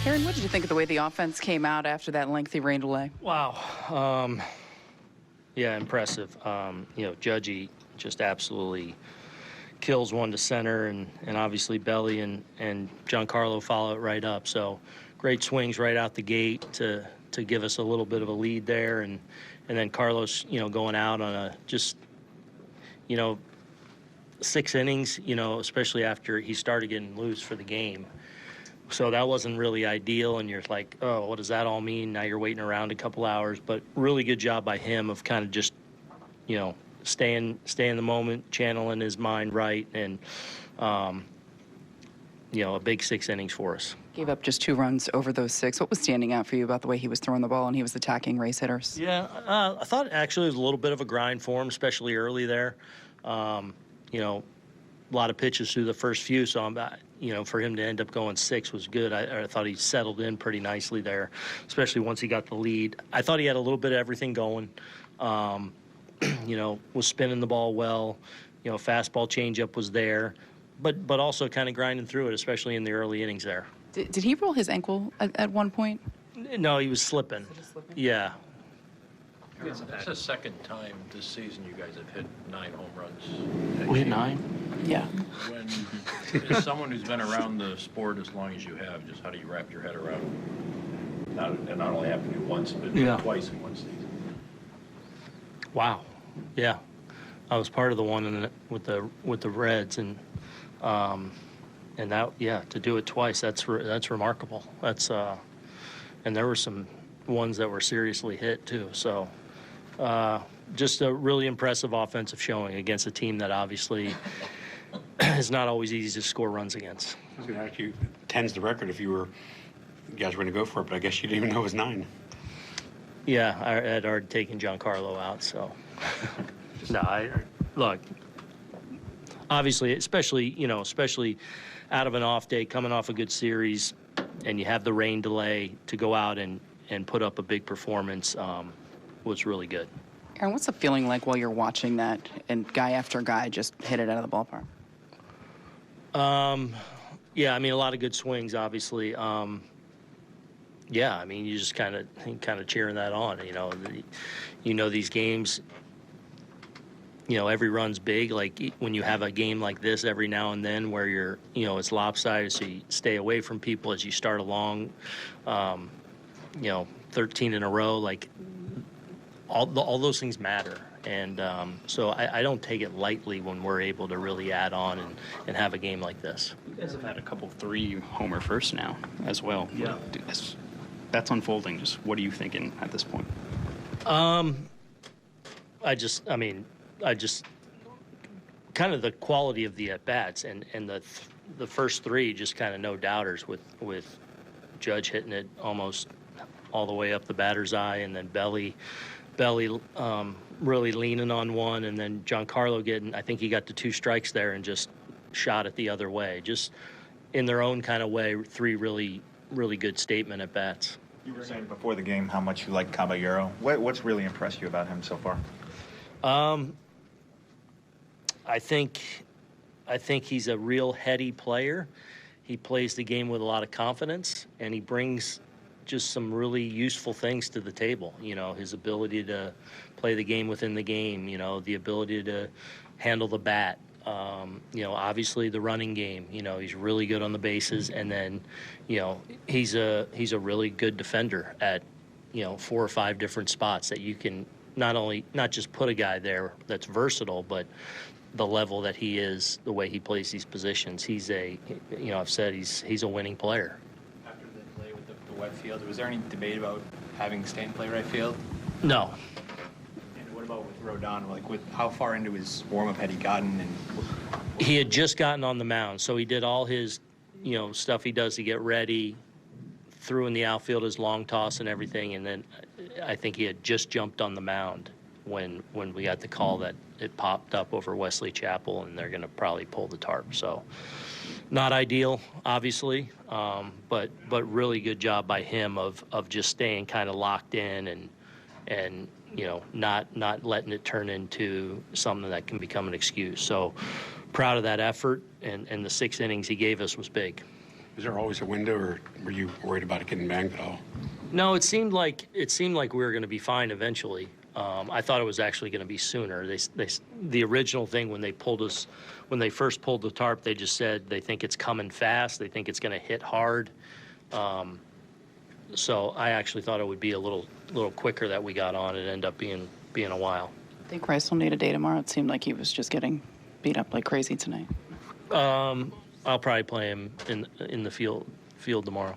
Aaron, what did you think of the way the offense came out after that lengthy rain delay? Wow. Yeah, impressive. Judgy just absolutely kills one to center, and obviously Belly and Giancarlo follow it right up. So great swings right out the gate to give us a little bit of a lead there, and then Carlos, going out on a just, 6 innings, especially after he started getting loose for the game. So that wasn't really ideal, and you're like, oh, what does that all mean? Now you're waiting around a couple hours, but really good job by him of kind of just, staying in the moment, channeling his mind right, and, a big 6 innings for us. Gave up just 2 runs over those 6. What was standing out for you about the way he was throwing the ball and he was attacking race hitters? Yeah, I thought actually it was a little bit of a grind for him, especially early there. A lot of pitches through the first few, so for him to end up going 6 was good. I thought he settled in pretty nicely there, especially once he got the lead. I thought he had a little bit of everything going. Was spinning the ball well. Fastball changeup was there, but also kind of grinding through it, especially in the early innings there. Did he roll his ankle at one point? No, he was slipping. Yeah. It's the second time this season you guys have hit 9 home runs. We hit 9? Yeah. As someone who's been around the sport as long as you have, just how do you wrap your head around it not only happening once, but twice in one season? Wow. Yeah. I was part of the one with the Reds, and that, to do it twice, that's remarkable. That's and there were some ones that were seriously hit too. So just a really impressive offensive showing against a team that obviously is not always easy to score runs against. I was going to ask you, 10's the record if you guys were going to go for it, but I guess you didn't even know it was 9. Yeah, I had already taken Giancarlo out, so. No, look, obviously, especially out of an off day, coming off a good series, and you have the rain delay, to go out and put up a big performance was really good. Aaron, what's the feeling like while you're watching that and guy after guy just hit it out of the ballpark? Yeah, a lot of good swings, obviously. You just kind of cheering that on. These games, every run's big. Like when you have a game like this every now and then where you're, it's lopsided, so you stay away from people as you start along. 13 in a row, like all those things matter. And so I don't take it lightly when we're able to really add on and have a game like this. You guys have had a couple 3-homer firsts now as well. Yeah. That's unfolding. Just what are you thinking at this point? I just kind of the quality of the at-bats and the first 3 just kind of no doubters with Judge hitting it almost all the way up the batter's eye, and then Belly really leaning on one, and then Giancarlo I think he got to 2 strikes there and just shot it the other way. Just in their own kind of way, 3 really, really good statement at bats. You were saying before the game how much you like Caballero. What's really impressed you about him so far? I think he's a real heady player. He plays the game with a lot of confidence, and he brings just some really useful things to the table. His ability to play the game within the game, the ability to handle the bat, obviously the running game, he's really good on the bases. And then, he's a really good defender at, 4 or 5 different spots that you can not just put a guy there that's versatile, but the level that he is, the way he plays these positions, I've said he's a winning player. After the delay with the wet field, was there any debate about having Stan play right field? No. And what about with Rodon? Like, with how far into his warm-up had he gotten? And he had just gotten on the mound, so he did all his, stuff he does to get ready, threw in the outfield his long toss and everything, and then I think he had just jumped on the mound when we got the call that it popped up over Wesley Chapel, and they're going to probably pull the tarp. So not ideal, obviously, but really good job by him of just staying kind of locked in and not letting it turn into something that can become an excuse. So proud of that effort, and the 6 innings he gave us was big. Was there always a window, or were you worried about it getting banged at all? No, it seemed like we were going to be fine eventually. I thought it was actually going to be sooner. The original thing when they first pulled the tarp, they just said they think it's coming fast. They think it's going to hit hard. So I actually thought it would be a little quicker that we got on. It ended up being a while. I think Rice will need a day tomorrow. It seemed like he was just getting beat up like crazy tonight. I'll probably play him in the field tomorrow.